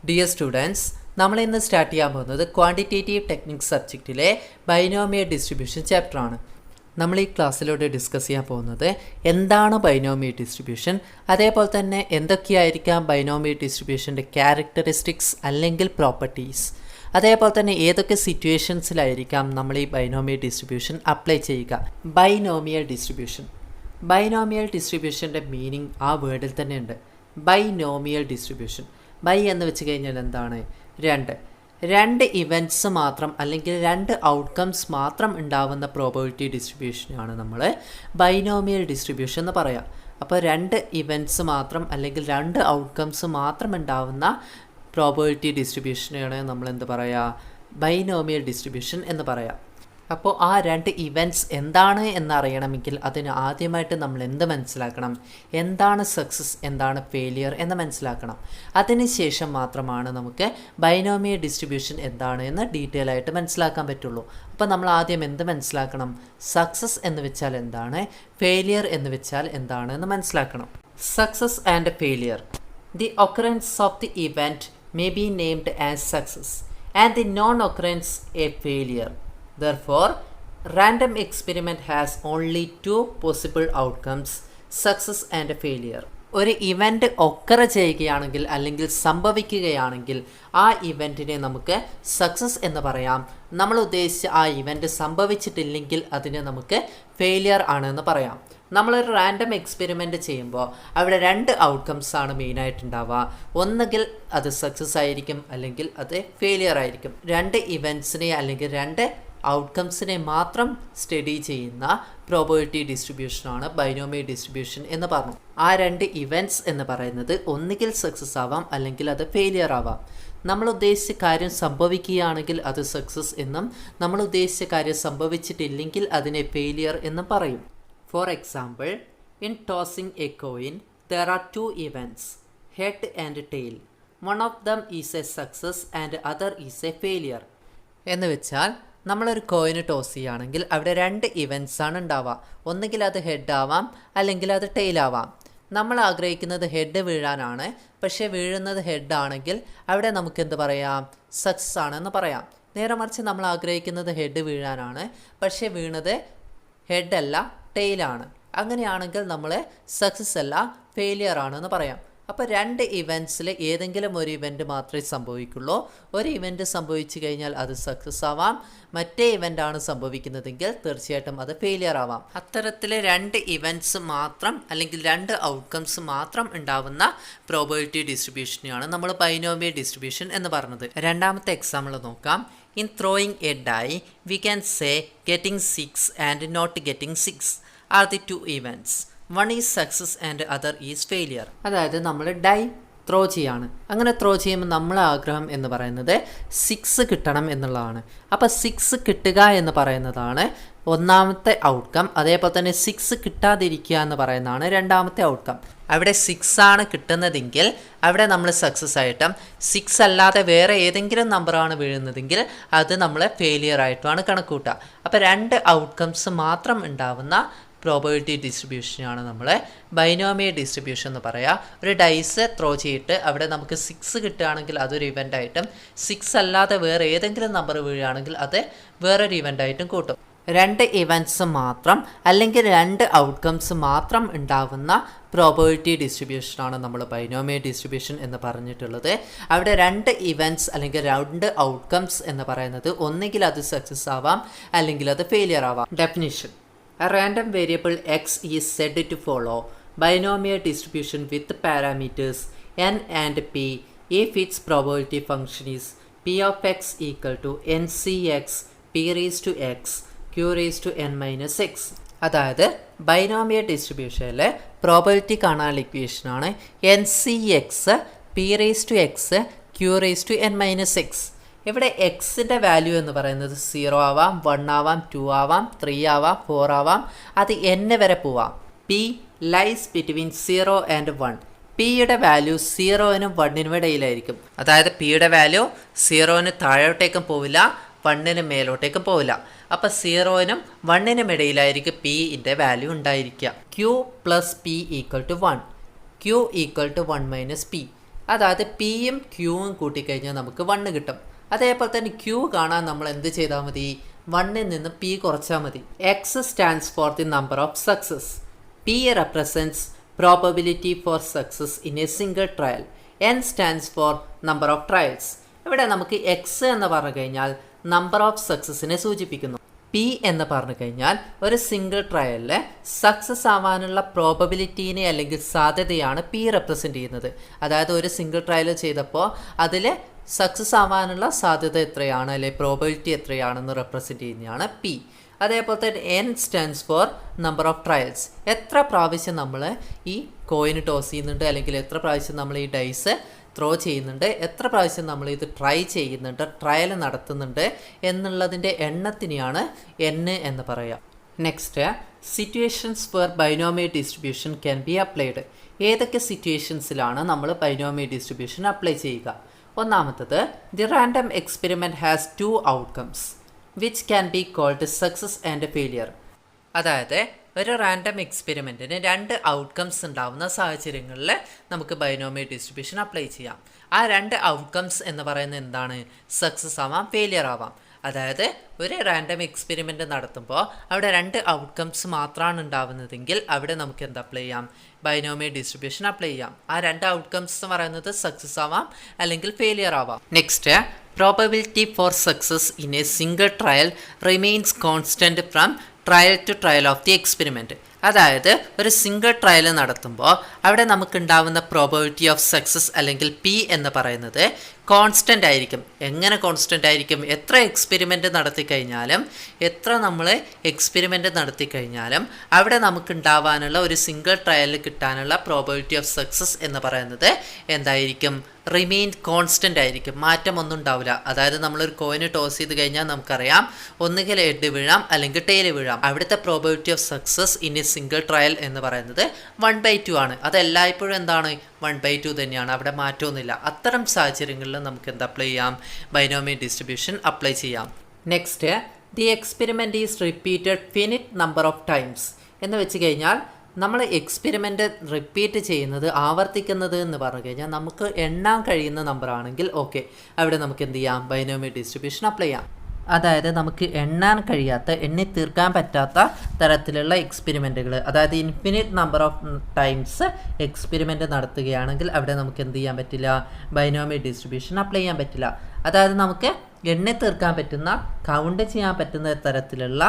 Dear students, നമ്മൾ ഇന്ന് start ചെയ്യാൻ പോകുന്നത് ക്വാണ്ടിറ്റേറ്റീവ് ടെക്നിക്സ് സബ്ജക്റ്റിലെ ബൈനോമിയൽ ഡിസ്ട്രിബ്യൂഷൻ ചാപ്റ്ററാണ്. നമ്മൾ ഈ ക്ലാസ്സിലൂടെ ഡിസ്കസ് ചെയ്യാൻ പോകുന്നത് എന്താണ് ബൈനോമിയൽ ഡിസ്ട്രിബ്യൂഷൻ, അതേപോലെ തന്നെ എന്തൊക്കെയായിരിക്കാം ബൈനോമിയൽ ഡിസ്ട്രിബ്യൂഷൻ്റെ ക്യാരക്ടറിസ്റ്റിക്സ് അല്ലെങ്കിൽ പ്രോപ്പർട്ടീസ്, അതേപോലെ തന്നെ ഏതൊക്കെ സിറ്റുവേഷൻസിലായിരിക്കാം നമ്മൾ ഈ ബൈനോമിയൽ ഡിസ്ട്രിബ്യൂഷൻ അപ്ലൈ ചെയ്യുക. ബൈനോമിയൽ ഡിസ്ട്രിബ്യൂഷൻ്റെ മീനിങ് ആ വേർഡിൽ തന്നെ ഉണ്ട്. ബൈനോമിയൽ ഡിസ്ട്രിബ്യൂഷൻ, ബൈ എന്ന് വെച്ച് കഴിഞ്ഞാൽ എന്താണ്? രണ്ട് ഇവൻറ്റ്സ് മാത്രം അല്ലെങ്കിൽ രണ്ട് ഔട്ട്കംസ് മാത്രം ഉണ്ടാവുന്ന പ്രോബബിലിറ്റി ഡിസ്ട്രിബ്യൂഷനാണ് നമ്മൾ ബൈനോമിയൽ ഡിസ്ട്രിബ്യൂഷൻ എന്ന് പറയാം. അപ്പോൾ രണ്ട് ഇവൻറ്റ്സ് മാത്രം അല്ലെങ്കിൽ രണ്ട് ഔട്ട്കംസ് മാത്രം ഉണ്ടാവുന്ന പ്രോബബിലിറ്റി ഡിസ്ട്രിബ്യൂഷനെയാണ് നമ്മൾ എന്ത് പറയുക? ബൈനോമിയൽ ഡിസ്ട്രിബ്യൂഷൻ എന്ന് പറയാം. അപ്പോൾ ആ രണ്ട് ഇവൻറ്റ്സ് എന്താണ് എന്നറിയണമെങ്കിൽ അതിന് ആദ്യമായിട്ട് നമ്മൾ എന്ത് മനസ്സിലാക്കണം? എന്താണ് സക്സസ്, എന്താണ് ഫെയിലിയർ എന്ന് മനസ്സിലാക്കണം. അതിനുശേഷം മാത്രമാണ് നമുക്ക് ബൈനോമിയൽ ഡിസ്ട്രിബ്യൂഷൻ എന്താണ് എന്ന് ഡീറ്റെയിൽ ആയിട്ട് മനസ്സിലാക്കാൻ പറ്റുള്ളൂ. അപ്പോൾ നമ്മൾ ആദ്യം എന്ത് മനസ്സിലാക്കണം? സക്സസ് എന്ന് വെച്ചാൽ എന്താണ്, ഫെയിലിയർ എന്ന് വെച്ചാൽ എന്താണ് എന്ന് മനസ്സിലാക്കണം. Success and failure. The occurrence of the event may be named as success and the non-occurrence a failure. Therefore, random experiment has only two possible outcomes, success and failure. ഒരു event ഒക്കറ ചെയ്യുകയാണെങ്കിൽ അല്ലെങ്കിൽ സംഭവിക്കുകയാണെങ്കിൽ ആ ഇവൻറ്റിനെ നമുക്ക് സക്സസ് എന്ന് പറയാം. നമ്മൾ ഉദ്ദേശിച്ച ആ ഇവൻ്റ് സംഭവിച്ചിട്ടില്ലെങ്കിൽ അതിനെ നമുക്ക് ഫെയിലിയർ ആണെന്ന് പറയാം. നമ്മളൊരു റാൻഡം എക്സ്പെരിമെൻറ്റ് ചെയ്യുമ്പോൾ അവിടെ രണ്ട് ഔട്ട്കംസ് ആണ് മെയിനായിട്ടുണ്ടാവുക. ഒന്നുകിൽ അത് സക്സസ് ആയിരിക്കും അല്ലെങ്കിൽ അത് ഫെയിലിയർ ആയിരിക്കും. രണ്ട് ഇവൻറ്റ്സിനെ അല്ലെങ്കിൽ രണ്ട് ഔട്ട്കംസിനെ മാത്രം സ്റ്റഡി ചെയ്യുന്ന പ്രോബബിലിറ്റി ഡിസ്ട്രിബ്യൂഷനാണ് ബൈനോമിയൽ ഡിസ്ട്രിബ്യൂഷൻ എന്ന് പറഞ്ഞു. ആ രണ്ട് ഇവൻറ്റ്സ് എന്ന് പറയുന്നത് ഒന്നുകിൽ സക്സസ് ആവാം അല്ലെങ്കിൽ അത് ഫെയിലിയർ ആവാം. നമ്മൾ ഉദ്ദേശിച്ച കാര്യം സംഭവിക്കുകയാണെങ്കിൽ അത് സക്സസ് എന്നും നമ്മൾ ഉദ്ദേശിച്ച കാര്യം സംഭവിച്ചിട്ടില്ലെങ്കിൽ അതിനെ ഫെയിലിയർ എന്നും പറയും. For example, in tossing a coin, there are two events, head and tail. One of them is a success and other is a failure. എന്ന് വെച്ചാൽ നമ്മളൊരു കോയിന് ടോസ് ചെയ്യുകയാണെങ്കിൽ അവിടെ രണ്ട് ഇവൻറ്റ്സ് ആണ് ഉണ്ടാവുക. ഒന്നുകിൽ അത് ഹെഡ് ആവാം അല്ലെങ്കിൽ അത് ടെയിൽ ആവാം. നമ്മൾ ആഗ്രഹിക്കുന്നത് ഹെഡ് വീഴാനാണ്, പക്ഷേ വീഴുന്നത് ഹെഡ് ആണെങ്കിൽ അവിടെ നമുക്ക് എന്ത് പറയാം? സക്സസ് ആണെന്ന് പറയാം. നേരെ മറിച്ച് നമ്മൾ ആഗ്രഹിക്കുന്നത് ഹെഡ് വീഴാനാണ്, പക്ഷേ വീണത് ഹെഡ് അല്ല ടെയിലാണ്. അങ്ങനെയാണെങ്കിൽ നമ്മൾ സക്സസ് അല്ല ഫെയിലിയർ ആണെന്ന് പറയാം. അപ്പോൾ രണ്ട് ഇവൻറ്റ്സിൽ ഏതെങ്കിലും ഒരു ഇവൻറ്റ് മാത്രമേ സംഭവിക്കുള്ളൂ. ഒരു ഇവൻറ്റ് സംഭവിച്ചു കഴിഞ്ഞാൽ അത് സക്സസ് ആവാം, മറ്റേ ഇവൻ്റ് ആണ് സംഭവിക്കുന്നതെങ്കിൽ തീർച്ചയായിട്ടും അത് ഫെയിലിയർ ആവാം. അത്തരത്തിൽ രണ്ട് ഇവൻറ്റ്സ് മാത്രം അല്ലെങ്കിൽ രണ്ട് ഔട്ട്കംസ് മാത്രം ഉണ്ടാവുന്ന പ്രോബബിലിറ്റി ഡിസ്ട്രിബ്യൂഷനെയാണ് നമ്മൾ ബൈനോമിയൽ ഡിസ്ട്രിബ്യൂഷൻ എന്ന് പറഞ്ഞത്. രണ്ടാമത്തെ എക്സാമ്പിൾ നോക്കാം. In throwing a die, we can say getting 6 and not getting 6 are the two events. One is success and other is failure. അതായത് നമ്മൾ ഡൈ ത്രോ ചെയ്യാണ്. അങ്ങനെ ത്രോ ചെയ്യുമ്പോൾ നമ്മളെ ആഗ്രഹം എന്ന് പറയുന്നത് 6 കിട്ടണം എന്നുള്ളതാണ്. അപ്പോൾ 6 കിട്ടുക എന്ന് പറയുന്നതാണ് ഒന്നാമത്തെ ഔട്ട്കം. അതേപോലെ തന്നെ 6 കിട്ടാതിരിക്കുക എന്ന് പറയുന്നതാണ് രണ്ടാമത്തെ ഔട്ട്കം. അവിടെ 6 ആണ് കിട്ടുന്നതെങ്കിൽ അവിടെ നമ്മൾ സക്സസ് ആയിട്ടും 6 അല്ലാതെ വേറെ ഏതെങ്കിലും നമ്പറാണ് വീഴുന്നതെങ്കിൽ അത് നമ്മൾ ഫെയിലിയർ ആയിട്ടുമാണ് കണക്കൂട്ടുക. അപ്പോൾ രണ്ട് ഔട്ട്കംസ് മാത്രം ഉണ്ടാവുന്ന പ്രോബബിലിറ്റി ഡിസ്ട്രിബ്യൂഷനാണ് നമ്മൾ ബൈനോമിയൽ ഡിസ്ട്രിബ്യൂഷൻ എന്ന് പറയുക. ഒരു ഡൈസ് ത്രോ ചെയ്തിട്ട് അവിടെ നമുക്ക് 6 കിട്ടുകയാണെങ്കിൽ അതൊരു ഇവൻ്റ് ആയിട്ടും 6 അല്ലാതെ വേറെ ഏതെങ്കിലും നമ്പർ വീഴുകയാണെങ്കിൽ അത് വേറൊരു ഇവൻ്റ് ആയിട്ടും കൂട്ടും. രണ്ട് ഇവൻറ്റ്സ് മാത്രം അല്ലെങ്കിൽ രണ്ട് ഔട്ട്കംസ് മാത്രം ഉണ്ടാവുന്ന പ്രോബബിലിറ്റി ഡിസ്ട്രിബ്യൂഷനാണ് നമ്മൾ ബൈനോമിയൽ ഡിസ്ട്രിബ്യൂഷൻ എന്ന് പറഞ്ഞിട്ടുള്ളത്. അവിടെ രണ്ട് ഇവൻറ്റ്സ് അല്ലെങ്കിൽ രണ്ട് ഔട്ട്കംസ് എന്ന് പറയുന്നത് ഒന്നുകിൽ അത് സക്സസ് ആവാം അല്ലെങ്കിൽ അത് ഫെയിലിയർ ആവാം. Definition: A random variable x is said to follow binomial distribution with parameters n and p if its probability function is p of x equal to ncx p raised to x q raised to n minus x. അതായത് binomial ഡിസ്ട്രിബ്യൂഷനിലെ probability കാണാനുള്ള ഇക്വേഷനാണ് NCX p raised to x q raised to n minus x. ഇവിടെ എക്സിൻ്റെ value എന്ന് പറയുന്നത് 0 ആവാം, 1 ആവാം, 2 ആവാം, 3 ആവാം, 4 ആവാം, അത് n വരെ പോവാം. P lies between 0 and 1. പിയുടെ വാല്യൂ 0നും 1നും ഇടയിലായിരിക്കും. അതായത് പിയുടെ വാല്യൂ 0ന് താഴോട്ടേക്കും പോവില്ല, 1ന് മേലോട്ടേക്കും പോവില്ല. അപ്പോൾ 0നും 1നും ഇടയിലായിരിക്കും പിൻ്റെ വാല്യൂ ഉണ്ടായിരിക്കുക. Q plus P equal to 1. Q equal to 1 minus P. അതായത് പിയും ക്യൂവും കൂട്ടിക്കഴിഞ്ഞാൽ നമുക്ക് 1 കിട്ടും. അതേപോലെ തന്നെ ക്യൂ കാണാൻ നമ്മൾ എന്ത് ചെയ്താൽ മതി, 1ൽ നിന്ന് പി കുറച്ചാൽ മതി. X stands for the number of success. P represents probability for success in a single trial. N stands for number of trials. ഇവിടെ നമുക്ക് എക്സ് എന്ന് പറഞ്ഞു കഴിഞ്ഞാൽ നമ്പർ ഓഫ് സക്സസിനെ സൂചിപ്പിക്കുന്നു. പി എന്ന് പറഞ്ഞു കഴിഞ്ഞാൽ ഒരു സിംഗിൾ ട്രയലിൽ സക്സസ് ആവാനുള്ള പ്രോബബിലിറ്റീനെ അല്ലെങ്കിൽ സാധ്യതയാണ് പി റെപ്രസെൻ്റ് ചെയ്യുന്നത്. അതായത് ഒരു സിംഗിൾ ട്രയൽ ചെയ്തപ്പോൾ അതിൽ സക്സസ് ആവാനുള്ള സാധ്യത എത്രയാണ് അല്ലെങ്കിൽ പ്രോബബിലിറ്റി എത്രയാണെന്ന് റെപ്രസെൻ്റ് ചെയ്യുന്നതാണ് പി. അതേപോലെ തന്നെ N stands for number of trials. എത്ര പ്രാവശ്യം നമ്മൾ ഈ കോയിന് ടോസ് ചെയ്യുന്നുണ്ട്, അല്ലെങ്കിൽ എത്ര പ്രാവശ്യം നമ്മൾ ഈ ഡൈസ് ത്രോ ചെയ്യുന്നുണ്ട്, എത്ര പ്രാവശ്യം നമ്മൾ ഇത് ട്രൈ ചെയ്യുന്നുണ്ട്, ട്രയൽ നടത്തുന്നുണ്ട് എന്നുള്ളതിൻ്റെ എണ്ണത്തിനെയാണ് എൻ എന്ന് പറയുക. Next, situations for binomial distribution can be applied. ഏതൊക്കെ സിറ്റുവേഷൻസിലാണ് നമ്മൾ ബൈനോമിയൽ ഡിസ്ട്രിബ്യൂഷൻ അപ്ലൈ ചെയ്യുക? ഒന്നാമത്തത്, the random experiment has 2 outcomes which can be called success and failure. അതായത് ഒരു റാൻഡം എക്സ്പെരിമെൻറ്റിന് 2 ഔട്ട്കംസ് ഉണ്ടാവുന്ന സാഹചര്യങ്ങളിൽ നമുക്ക് ബൈനോമിയൽ ഡിസ്ട്രിബ്യൂഷൻ അപ്ലൈ ചെയ്യാം. ആ 2 ഔട്ട്കംസ് എന്ന് പറയുന്നത് എന്താണ്? സക്സസ് ആവാം, ഫെയിലിയർ ആവാം. അതായത് ഒരു റാൻഡം എക്സ്പെരിമെൻ്റ് നടത്തുമ്പോൾ അവിടെ 2 ഔട്ട്കംസ് മാത്രമാണ് ഉണ്ടാവുന്നതെങ്കിൽ അവിടെ നമുക്ക് എന്ത് അപ്ലൈ ചെയ്യാം? ബൈനോമിയൽ ഡിസ്ട്രിബ്യൂഷൻ അപ്ലൈ ചെയ്യാം. ആ 2 ഔട്ട്കംസ് എന്ന് പറയുന്നത് സക്സസ് ആവാം അല്ലെങ്കിൽ ഫെയിലിയർ ആവാം. Next, probability for success in a single trial remains constant from trial to trial of the experiment. അതായത് ഒരു സിംഗിൾ ട്രയൽ നടത്തുമ്പോൾ അവിടെ നമുക്കുണ്ടാവുന്ന പ്രോബബിലിറ്റി ഓഫ് സക്സസ് അല്ലെങ്കിൽ പി എന്ന് പറയുന്നത് കോൺസ്റ്റൻ്റ് ആയിരിക്കും. എങ്ങനെ കോൺസ്റ്റൻ്റ് ആയിരിക്കും? എത്ര എക്സ്പെരിമെൻറ്റ് നടത്തിക്കഴിഞ്ഞാലും അവിടെ നമുക്കുണ്ടാവാനുള്ള ഒരു സിംഗിൾ ട്രയലിൽ കിട്ടാനുള്ള പ്രോബബിലിറ്റി ഓഫ് സക്സസ് എന്ന് പറയുന്നത് എന്തായിരിക്കും? റിമെയിൻ കോൺസ്റ്റൻ്റ് ആയിരിക്കും, മാറ്റമൊന്നും ഉണ്ടാവില്ല. അതായത് നമ്മളൊരു കോയിന് ടോസ് ചെയ്ത് കഴിഞ്ഞാൽ നമുക്കറിയാം ഒന്നുകിൽ ഹെഡ് വീഴാം അല്ലെങ്കിൽ ടെയിൽ വീഴാം. അവിടുത്തെ probability of success in a single trial എന്ന് പറയുന്നത് 1/2 ആണ്. അത് എല്ലായ്പ്പോഴും എന്താണ്? 1/2 തന്നെയാണ്, അവിടെ മാറ്റമൊന്നുമില്ല. അത്തരം സാഹചര്യങ്ങളിൽ നമുക്ക് എന്ത് അപ്ലൈ ചെയ്യാം? ബൈനോമിയൽ ഡിസ്ട്രിബ്യൂഷൻ അപ്ലൈ ചെയ്യാം. Next, the experiment is repeated finite number of times എന്ന് വെച്ച് കഴിഞ്ഞാൽ നമ്മൾ എക്സ്പെരിമെൻ്റ് റിപ്പീറ്റ് ചെയ്യുന്നത്, ആവർത്തിക്കുന്നത് എന്ന് പറഞ്ഞു കഴിഞ്ഞാൽ നമുക്ക് എണ്ണാൻ കഴിയുന്ന നമ്പർ ആണെങ്കിൽ ഓക്കെ, അവിടെ നമുക്ക് എന്ത് ചെയ്യാം? ബൈനോമിയൽ ഡിസ്ട്രിബ്യൂഷൻ അപ്ലൈ ചെയ്യാം. അതായത് നമുക്ക് എണ്ണാൻ കഴിയാത്ത, എണ്ണി തീർക്കാൻ പറ്റാത്ത തരത്തിലുള്ള എക്സ്പെരിമെൻറ്റുകൾ, അതായത് infinite number of times experiment നടത്തുകയാണെങ്കിൽ അവിടെ നമുക്ക് എന്ത് ചെയ്യാൻ പറ്റില്ല? ബൈനോമിയൽ ഡിസ്ട്രിബ്യൂഷൻ അപ്ലൈ ചെയ്യാൻ പറ്റില്ല. അതായത് നമുക്ക് എണ്ണി തീർക്കാൻ പറ്റുന്ന, കൗണ്ട് ചെയ്യാൻ പറ്റുന്ന തരത്തിലുള്ള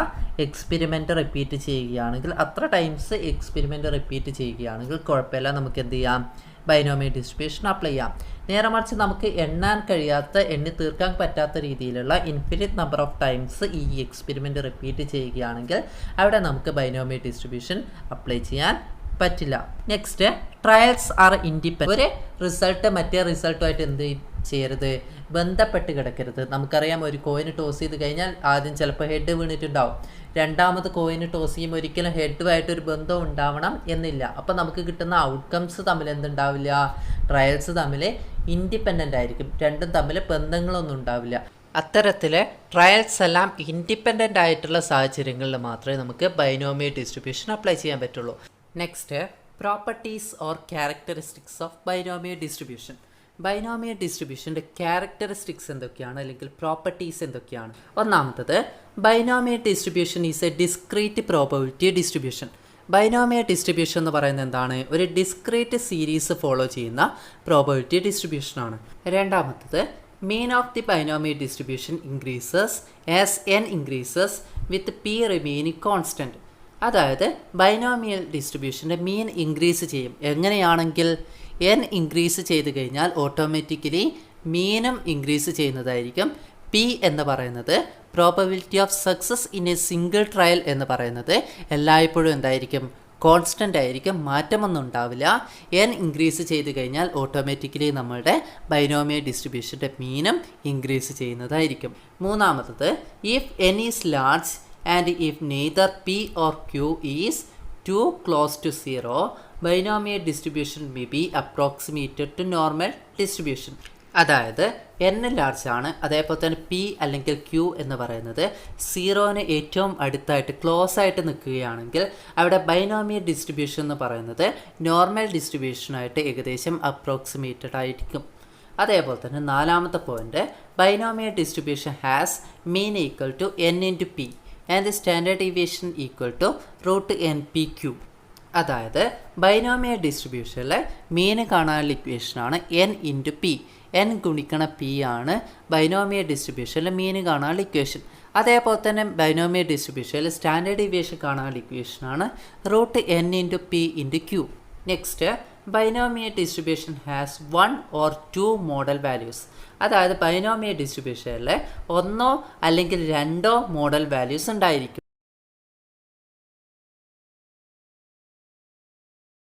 എക്സ്പെരിമെൻറ്റ് റിപ്പീറ്റ് ചെയ്യുകയാണെങ്കിൽ, അത്ര ടൈംസ് എക്സ്പെരിമെൻറ്റ് റിപ്പീറ്റ് ചെയ്യുകയാണെങ്കിൽ കുഴപ്പമില്ല, നമുക്ക് എന്ത് ചെയ്യാം? ബൈനോമിയൽ ഡിസ്ട്രിബ്യൂഷൻ അപ്ലൈ ചെയ്യാം. നേരെ മറിച്ച് നമുക്ക് എണ്ണാൻ കഴിയാത്ത, എണ്ണി തീർക്കാൻ പറ്റാത്ത രീതിയിലുള്ള ഇൻഫിനിറ്റ് നമ്പർ ഓഫ് ടൈംസ് ഈ എക്സ്പെരിമെൻറ്റ് റിപ്പീറ്റ് ചെയ്യുകയാണെങ്കിൽ അവിടെ നമുക്ക് ബൈനോമിയൽ ഡിസ്ട്രിബ്യൂഷൻ അപ്ലൈ ചെയ്യാൻ പറ്റില്ല. Next, trials R independent. ഒരു റിസൾട്ട് മറ്റേ റിസൾട്ടുമായിട്ട് എന്ത് ചെയ്യരുത്? ബന്ധപ്പെട്ട് കിടക്കരുത്. നമുക്കറിയാം ഒരു കോയിന് ടോസ് ചെയ്ത് കഴിഞ്ഞാൽ ആദ്യം ചിലപ്പോൾ ഹെഡ് വീണിട്ടുണ്ടാവും, രണ്ടാമത് കോയിന് ടോസ് ചെയ്യുമ്പോൾ ഒരിക്കലും ഹെഡുമായിട്ടൊരു ബന്ധം ഉണ്ടാവണം എന്നില്ല. അപ്പോൾ നമുക്ക് കിട്ടുന്ന ഔട്ട്കംസ് തമ്മിൽ എന്തുണ്ടാവില്ല? ട്രയൽസ് തമ്മിൽ ഇൻഡിപെൻഡൻ്റ് ആയിരിക്കും, രണ്ടും തമ്മിൽ ബന്ധങ്ങളൊന്നും ഉണ്ടാവില്ല. അത്തരത്തിൽ ട്രയൽസ് എല്ലാം ഇൻഡിപെൻഡൻ്റ് ആയിട്ടുള്ള സാഹചര്യങ്ങളിൽ മാത്രമേ നമുക്ക് ബൈനോമിയൽ ഡിസ്ട്രിബ്യൂഷൻ അപ്ലൈ ചെയ്യാൻ പറ്റുള്ളൂ. Next, properties or characteristics of binomial distribution. Binomial ഡിസ്ട്രിബ്യൂഷൻ്റെ ക്യാരക്ടറിസ്റ്റിക്സ് എന്തൊക്കെയാണ് അല്ലെങ്കിൽ പ്രോപ്പർട്ടീസ് എന്തൊക്കെയാണ്? ഒന്നാമത്തത്, binomial distribution is a discrete probability distribution. Binomial distribution എന്ന് പറയുന്നത് എന്താണ്? ഒരു ഡിസ്ക്രീറ്റ് സീരീസ് ഫോളോ ചെയ്യുന്ന പ്രോബബിലിറ്റി ഡിസ്ട്രിബ്യൂഷനാണ്. രണ്ടാമത്തത്, mean of the binomial distribution increases as n increases with p remaining constant. അതായത് ബൈനോമിയൽ ഡിസ്ട്രിബ്യൂഷൻ്റെ മീൻ ഇൻക്രീസ് ചെയ്യും. എങ്ങനെയാണെങ്കിൽ എൻ ഇൻക്രീസ് ചെയ്ത് കഴിഞ്ഞാൽ ഓട്ടോമാറ്റിക്കലി മീനും ഇൻക്രീസ് ചെയ്യുന്നതായിരിക്കും. പി എന്ന് പറയുന്നത് probability of success in a single trial എന്ന് പറയുന്നത് എല്ലായ്പ്പോഴും എന്തായിരിക്കും? കോൺസ്റ്റൻ്റ് ആയിരിക്കും, മാറ്റമൊന്നും ഉണ്ടാവില്ല. എൻ ഇൻക്രീസ് ചെയ്ത് കഴിഞ്ഞാൽ ഓട്ടോമാറ്റിക്കലി നമ്മളുടെ ബൈനോമിയൽ ഡിസ്ട്രിബ്യൂഷൻ്റെ മീനും ഇൻക്രീസ് ചെയ്യുന്നതായിരിക്കും. മൂന്നാമത്തത്, if n is large and if neither p or q is too close to 0 binomial distribution may be approximated to normal distribution. അതായത് n ലാർജ് ആണ്, അതേപോലെ തന്നെ p അല്ലെങ്കിൽ q എന്ന് പറയുന്നത് 0ന് ഏറ്റവും അടുത്തായിട്ട് ക്ലോസ് ആയിട്ട് നിൽക്കുകയാണെങ്കിൽ അവിടെ ബൈനോമിയൽ ഡിസ്ട്രിബ്യൂഷൻ എന്ന് പറയുന്നത് നോർമൽ ഡിസ്ട്രിബ്യൂഷനായിട്ട് ഏകദേശം അപ്രോക്സിമേറ്റഡ് ആയിരിക്കും. അതേപോലെ തന്നെ നാലാമത്തെ point, binomial distribution has mean equal to n into p and standard deviation equal to √npq. അതായത് ബൈനോമിയൽ ഡിസ്ട്രിബ്യൂഷനിലെ മീൻ കാണാനുള്ള ഇക്വേഷനാണ് n ഇൻറ്റു പി. n ഗുണിക്കണ പി ആണ് ബൈനോമിയൽ ഡിസ്ട്രിബ്യൂഷനിലെ മീൻ കാണാനുള്ള ഇക്വേഷൻ. അതേപോലെ തന്നെ ബൈനോമിയൽ ഡിസ്ട്രിബ്യൂഷനിൽ സ്റ്റാൻഡേർഡ് ഡീവിയേഷൻ കാണാനുള്ള ഇക്വേഷനാണ് √n into p into q. Next, binomial distribution has 1 or 2 modal values. അതായത് ബൈനോമിയൽ ഡിസ്ട്രിബ്യൂഷനിലെ 1 അല്ലെങ്കിൽ 2 മോഡൽ വാല്യൂസ് ഉണ്ടായിരിക്കും.